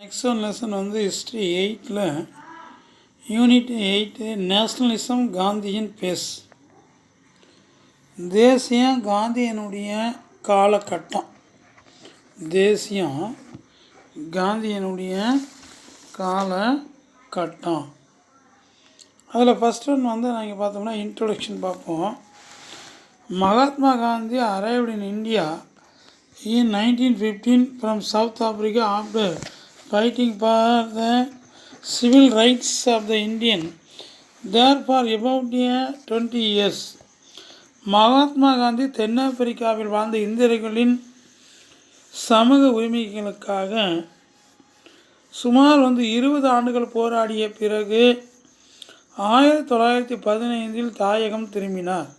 Next one lesson வந்து history 8ல் unit 8 nationalism காந்தியின் base. தேசியம் காந்தியினுடைய காலகட்டம். தேசியம் காந்தியினுடைய காலகட்டம். அதில் ஃபஸ்ட் ஒன் வந்து நாங்கள் பார்த்தோம்னா இன்ட்ரொடக்ஷன் பார்ப்போம். Mahatma Gandhi arrived in India in 1915 from South Africa after fighting for the civil rights of the Indian there for about 20 years. Mahatma Gandhi தென்னாப்பிரிக்காவில் வாழ்ந்த இந்தியர்களின் சமூக உரிமைகளுக்காக சுமார் 20 ஆண்டுகள் போராடிய பிறகு 1915 தாயகம் திரும்பினார்.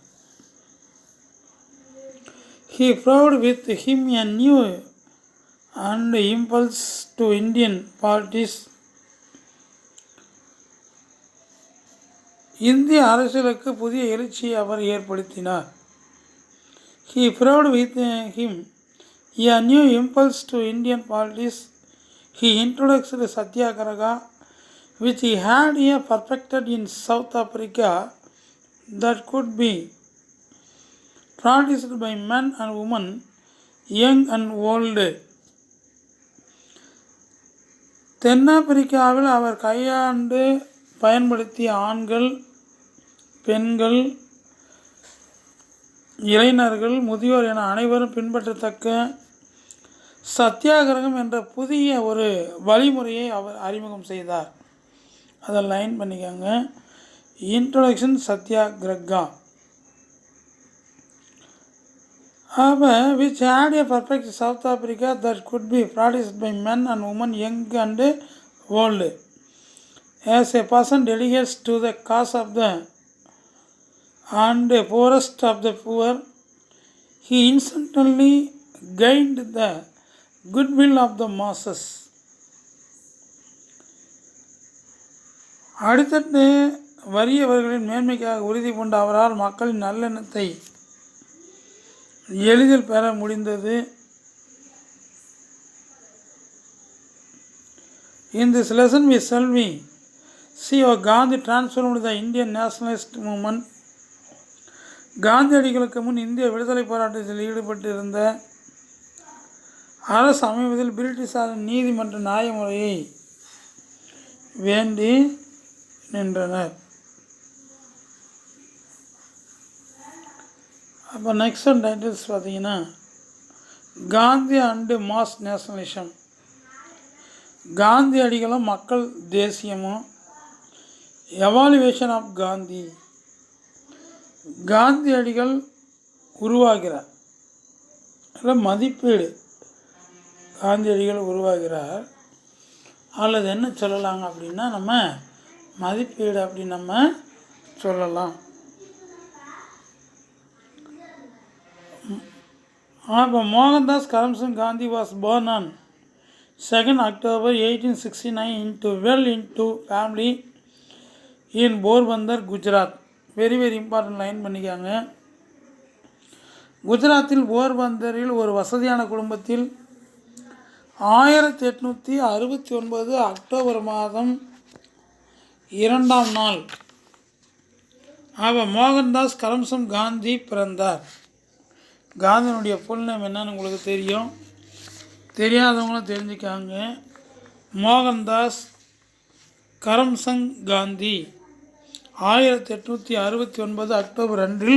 He brought with him a new and impulse to Indian politics. இந்திய அரசியலுக்கு புதிய எழுச்சியை அவர் ஏற்படுத்தினார். He brought with him a new impulse to Indian politics. He introduced Satyagraha, which he had perfected in South Africa, that could be practiced by men and women, young and old. தென்னாப்பிரிக்காவில் அவர் கையாண்டு பயன்படுத்திய ஆண்கள், பெண்கள், இளைஞர்கள், முதியோர் என அனைவரும் பின்பற்றத்தக்க சத்தியாகிரகம் என்ற புதிய ஒரு வழிமுறையை அவர் அறிமுகம் செய்தார். அதை லைன் பண்ணிக்கோங்க. Introduction satyagraha. which had a perfect South Africa that could be practiced by men and women, young and old. As a person dedicates to the cause of the and poorest of the poor, he instantly gained the goodwill of the masses. அடுத்தது வறியவர்களின் மேன்மைக்காக உறுதி கொண்ட அவரால் மக்களின் நல்லெண்ணத்தை எளிதில் பெற முடிந்தது. In this lesson we shall see how Gandhi transformed the Indian nationalist movement. காந்தியடிகளுக்கு முன் இந்திய விடுதலை போராட்டத்தில் ஈடுபட்டிருந்த அரசு அமைவதில் பிரிட்டிஷாரின் நீதிமன்ற நியாய முறையை வேண்டி நின்றனர். அப்போ நெக்ஸ்ட் ஒன் டைட்டில்ஸ் பார்த்தீங்கன்னா காந்தி அண்டு மாஸ் நேஷனலிசம். காந்தியடிகளும் மக்கள் தேசியமும். Evaluation of Gandhi. காந்தியடிகள் உருவாகிறார், மதிப்பீடு. காந்தியடிகள் உருவாகிறார் அல்லது என்ன சொல்லலாங்க அப்படின்னா நம்ம மதிப்பீடு அப்படின்னு நம்ம சொல்லலாம். அப்போ Mohandas Karamchand Gandhi was born on 2nd October 1869 into family in Porbandar, Gujarat. Very important line பண்ணிக்காங்க. குஜராத்தில் போர்பந்தரில் ஒரு வசதியான குடும்பத்தில் 1869 அக்டோபர் மாதம் 2ஆம் நாள் மோகன்தாஸ் கரம்சந்த் காந்தி பிறந்தார். காந்தியினுடைய ஃபுல் நேம் என்னன்னு உங்களுக்கு தெரியும், தெரியாதவங்களும் தெரிஞ்சுக்காங்க. மோகன்தாஸ் கரம்சந்த் காந்தி 1869 அக்டோபர் 2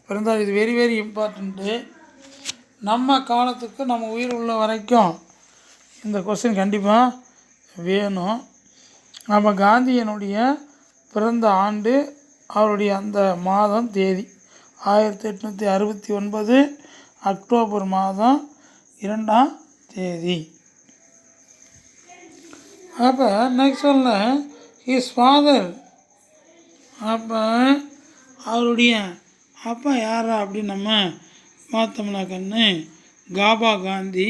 பிறந்தார். இது வெரி இம்பார்ட்டண்ட்டு. நம்ம காலத்துக்கு நம்ம உயிர் உள்ள வரைக்கும் இந்த கொஸ்டின் கண்டிப்பாக வேணும். நம்ம காந்தியினுடைய பிறந்த ஆண்டு, அவருடைய அந்த மாதம், தேதி 1869 அக்டோபர் மாதம் 2ஆம் தேதி. அப்போ நெக்ஸ்ட் ஒன்ல ஹிஸ் ஃபாதர். அப்போ அவருடைய அப்பா யாரா அப்படின்னு நம்ம பார்த்தோம்னா கண்ணு Kaapa Gandhi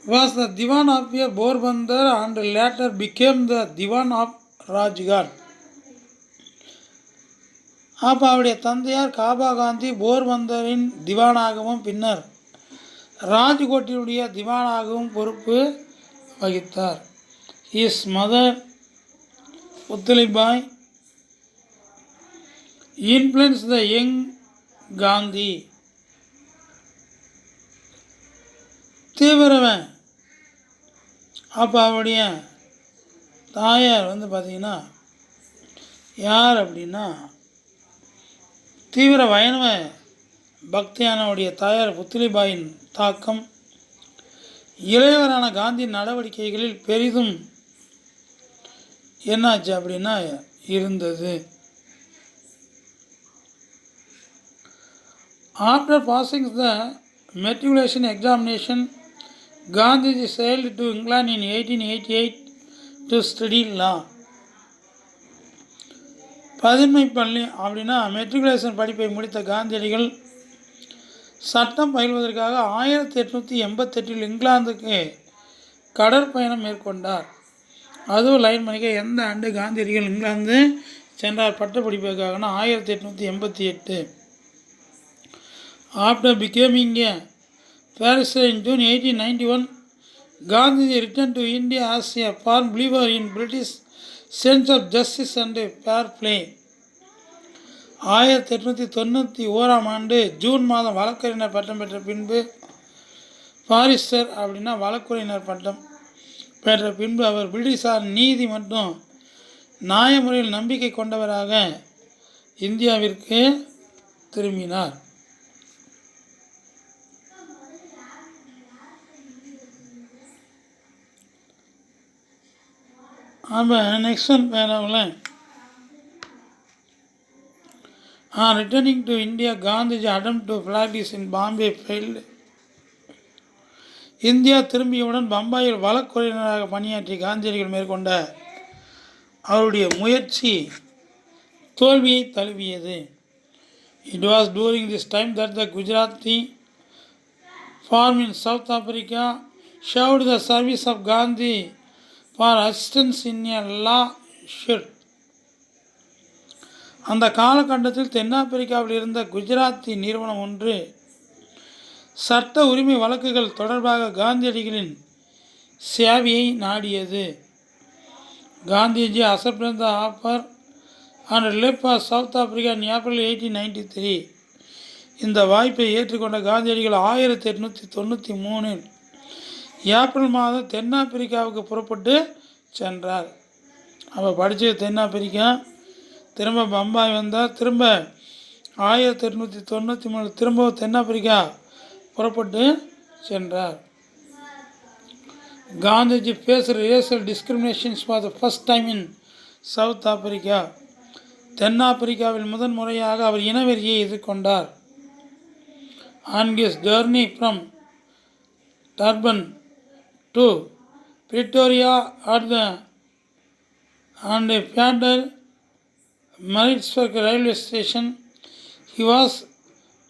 was the Diwan of Porbandar and later became the Diwan of Rajghat. அப்போ அவருடைய தந்தையார் காபா காந்தி போர்பந்தரின் திவானாகவும் பின்னர் ராஜ்கோட்டினுடைய திவானாகவும் பொறுப்பு வகித்தார். His mother Putlibai influence the young Gandhi. தீவிரவன் அப்போ அவருடைய தாயார் பார்த்திங்கன்னா யார் அப்படின்னா தீவிர வைணவ பக்தியானவுடைய தாயார் புத்லிபாயின் தாக்கம் இளையவரான காந்தியின் நடவடிக்கைகளில் பெரிதும் என்னாச்சு அப்படின்னா இருந்தது. After passing the matriculation examination Gandhiji sailed to England in 1888 to study law. பதின்மை பள்ளி அப்படின்னா மெட்ரிகுலேஷன் படிப்பை முடித்த காந்தியடிகள் சட்டம் பயில்வதற்காக 1888 இங்கிலாந்துக்கு கடற்பயணம் மேற்கொண்டார். அதுவும் லைன் பண்ணிக்க எந்த ஆண்டு காந்தியடிகள் இங்கிலாந்து சென்றார் பட்டப்படிப்புக்காகனா 1888. After becoming A Barrister in June 1891, Gandhi returned to India as a firm believer in British sense of justice and fair play. 1891 June மாதம் வழக்கறிஞர் பட்டம் பெற்ற பின்பு பாரிஸ்டர் அப்படின்னா வழக்குரைஞர் பட்டம் பெற்ற பின்பு அவர் பிரிட்டிஷார் நீதி மற்றும் நியாயமுறையில் நம்பிக்கை கொண்டவராக இந்தியாவிற்கு திரும்பினார். அப்போ நெக்ஸ்ட் ஒன் பேராவில் returning to India Gandhiji attempt to practice in Bombay failed. India திரும்பியவுடன் பம்பாயில் வழக்குரைஞராக பணியாற்றி காந்தியடிகள் மேற்கொண்ட அவருடைய முயற்சி தோல்வியை தழுவியது. It was during this time that the Gujarati farm in South Africa showed the service of Gandhi for assistance in a law suit. அந்த காலகட்டத்தில் தென்னாப்பிரிக்காவில் இருந்த குஜராத்தி நிறுவனம் ஒன்று சட்ட உரிமை வழக்குகள் தொடர்பாக காந்தியடிகளின் சேவையை நாடியது. Gandhiji accepted the offer and left for South Africa in April 1893. இந்த வாய்ப்பை ஏற்றுக்கொண்ட காந்தியடிகள் 1893 ஏப்ரல் மாதம் தென்னாப்பிரிக்காவுக்கு புறப்பட்டு சென்றார். அப்போ படித்தது தென்னாப்பிரிக்கா, திரும்ப பம்பாய் வந்தார், திரும்ப 1893 திரும்ப தென்னாப்பிரிக்கா புறப்பட்டு சென்றார். Gandhiji faced racial discriminations for the first time in South Africa. தென்னாப்பிரிக்காவில் முதன் முறையாக அவர் இனவெறியை எதிர்கொண்டார். On his journey from Durban to Pretoria at the and Peter Maritzburg railway station, he was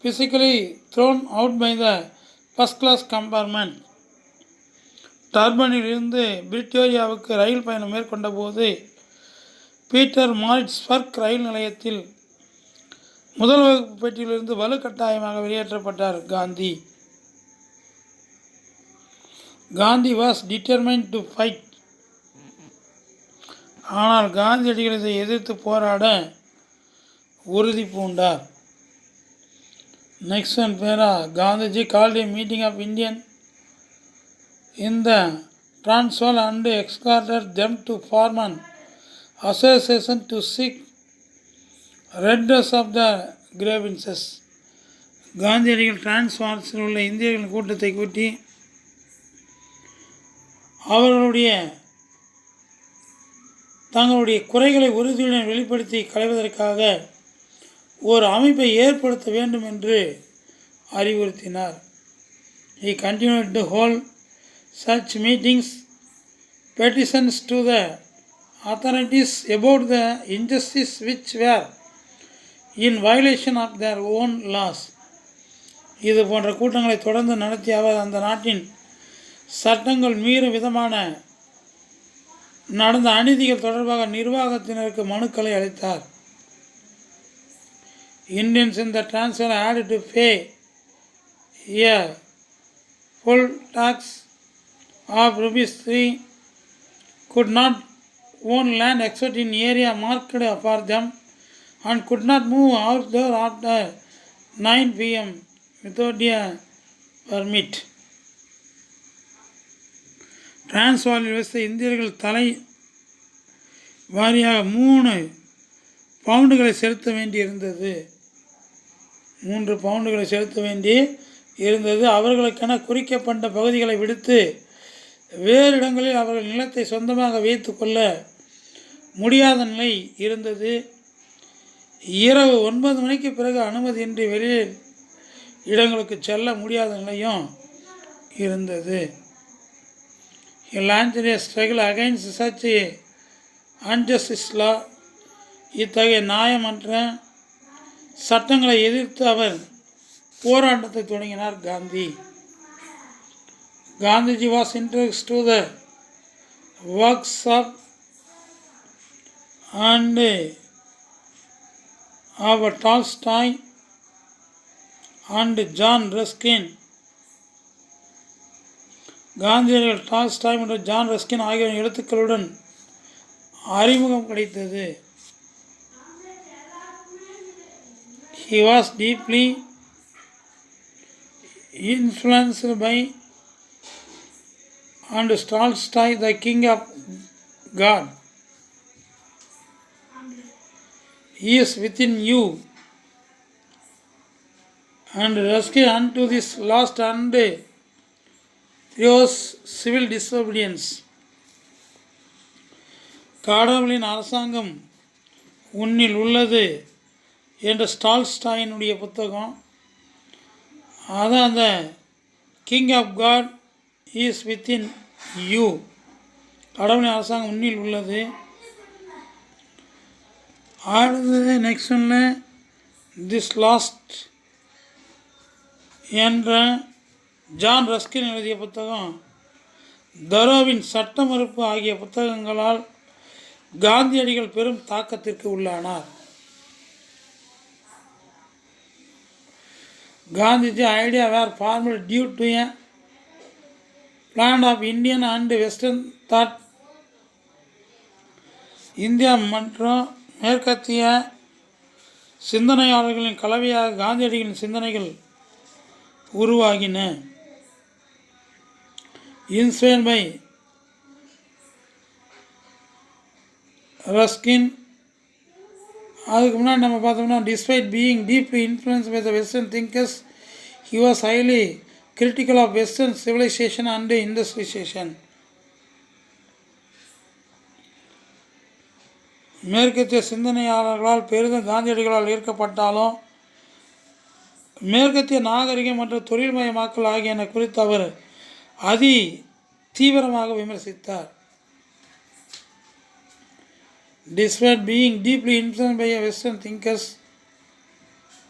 physically thrown out by the first class compartment. டர்பனில் இருந்து பிரிட்டோரியாவுக்கு ரயில் பயணம் மேற்கொண்ட போது பீட்டர் மாரிட்ஸ்பர்க் ரயில் நிலையத்தில் முதல் வகுப்பு பெட்டியிலிருந்து வலுக்கட்டாயமாக வெளியேற்றப்பட்டார். Gandhi was determined to fight. ஆனால் காந்தியடிகள் இதை எதிர்த்து போராட உறுதி பூண்டார். Next one para Gandhiji called a meeting of Indian in the Transvaal and exhorted them to form an association to seek redress of the grievances. காந்தியடிகள் டிரான்ஸ்வால்ஸில் உள்ள இந்தியர்களின் கூட்டத்தை கூட்டி அவர்களுடைய தங்களுடைய குறைகளை உறுதியுடன் வெளிப்படுத்தி களைவதற்காக ஒரு அமைப்பை ஏற்படுத்த வேண்டும் என்று அறிவுறுத்தினார். He continued to hold such meetings, petitions to the authorities about the injustice which were in violation of their own laws. இது போன்ற கூட்டங்களை தொடர்ந்து நடத்தி அவர் அந்த நாட்டின் சட்டங்கள் மீறும் விதமான நடந்த அநீதிகள் தொடர்பாக நிர்வாகத்தினருக்கு மனுக்களை அளித்தார். Indians in the Transvaal had to pay a full tax of rupees 3, could not own land except in area marked for them, and could not move outdoor after 9 p.m. without a permit. டிரான்ஸ்வாலில் வசித்த இந்தியர்கள் தலை வாரியாக 3 பவுண்டுகளை செலுத்த வேண்டியிருந்தது. 3 பவுண்டுகளை செலுத்த வேண்டி இருந்தது. அவர்களுக்கென குறிக்கப்பட்ட பகுதிகளை விடுத்து வேறு இடங்களில் அவர்கள் நிலத்தை சொந்தமாக வைத்து கொள்ள முடியாத நிலை இருந்தது. இரவு 9 மணிக்கு பிறகு அனுமதியின்றி வெளியில் இடங்களுக்கு செல்ல முடியாத நிலையும் இருந்தது. He launched a struggle against such unjust law. இத்தகைய நியாயமற்ற சட்டங்களை எதிர்த்து அவர் போராட்டத்தை தொடங்கினார் Gandhi. Gandhiji was introduced to the works of Tolstoy and John Ruskin. காந்தியடிகள் டால்ஸ்டாய் மற்றும் ஜான் ரஸ்கின் ஆகியோரின் எழுத்துக்களுடன் அறிமுகம் கிடைத்தது. He was deeply influenced by and Tolstoy, the king of God. He is within you, and Ruskin unto this last and through civil disobedience. கடவுளின் அரசாங்கம் உன்னில் உள்ளது என்ற டால்ஸ்டாயினுடைய புத்தகம். அதான் அந்த king of God is within you, கடவுளின் அரசாங்கம் உன்னில் உள்ளது. அடுத்தது நெக்ஸ்ட் ஒன்று திஸ் லாஸ்ட் என்ற ஜான் ரஸ்கின் எழுதிய புத்தகம். தரோவின் சட்ட மறுப்பு ஆகிய புத்தகங்களால் காந்தியடிகள் பெரும் தாக்கத்திற்கு உள்ளானார். Gandhiji idea were formal due to a plan of Indian and western thought. India மற்றும் மேற்கத்திய சிந்தனையாளர்களின் கலவையாக காந்தியடிகளின் சிந்தனைகள் உருவாகின. Inspired by Ruskin. அதுக்கு முன்னாடி நம்ம பார்த்தோம்னா despite being deeply influence by the western thinkers, he was highly critical of western civilization and industrialization. மேற்கத்திய சிந்தனையாளர்களால் பெரிதும் காந்தியடிகளால் ஈர்க்கப்பட்டாலும் மேற்கத்திய நாகரிகம் மற்றும் தொழில்மயமாக்கல் ஆகியன குறித்து அவர் அதி தீவிரமாக விமர்சித்தார். Despite being deeply influenced by Western thinkers,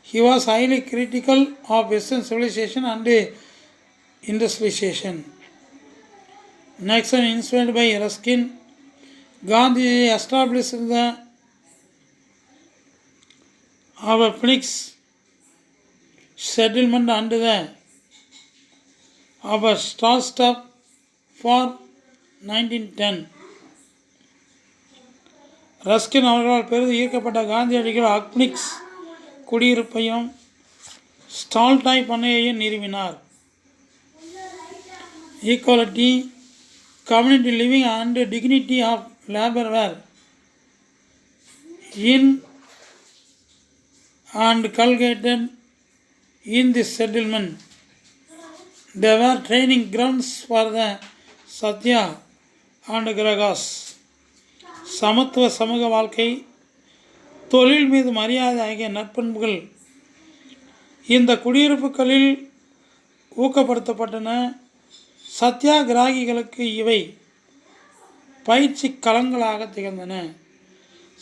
he was highly critical of Western civilization and industrialization. Next one, inspired by Ruskin, Gandhi established the Phoenix settlement under the Stop for 1910. Ruskin அவர்களால் பெரிதும் ஈர்க்கப்பட்ட காந்தியடிகள் அக்னிக்ஸ் குடியிருப்பையும் Tolstoy பண்ணையையும் நிறுவினார். Equality, community living and dignity of labour were inculcated in this settlement. They were training grounds for the Satya and Gragas. சமத்துவ சமூக வாழ்க்கை, தொழில் மீது மரியாதை ஆகிய நற்பண்புகள் இந்த குடியிருப்புகளில் ஊக்கப்படுத்தப்பட்டன. சத்தியாகிராகிகளுக்கு இவை பயிற்சி களங்களாக திகழ்ந்தன.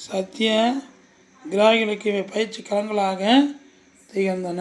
சத்திய கிராகிகளுக்கு இவை பயிற்சி களங்களாக திகழ்ந்தன.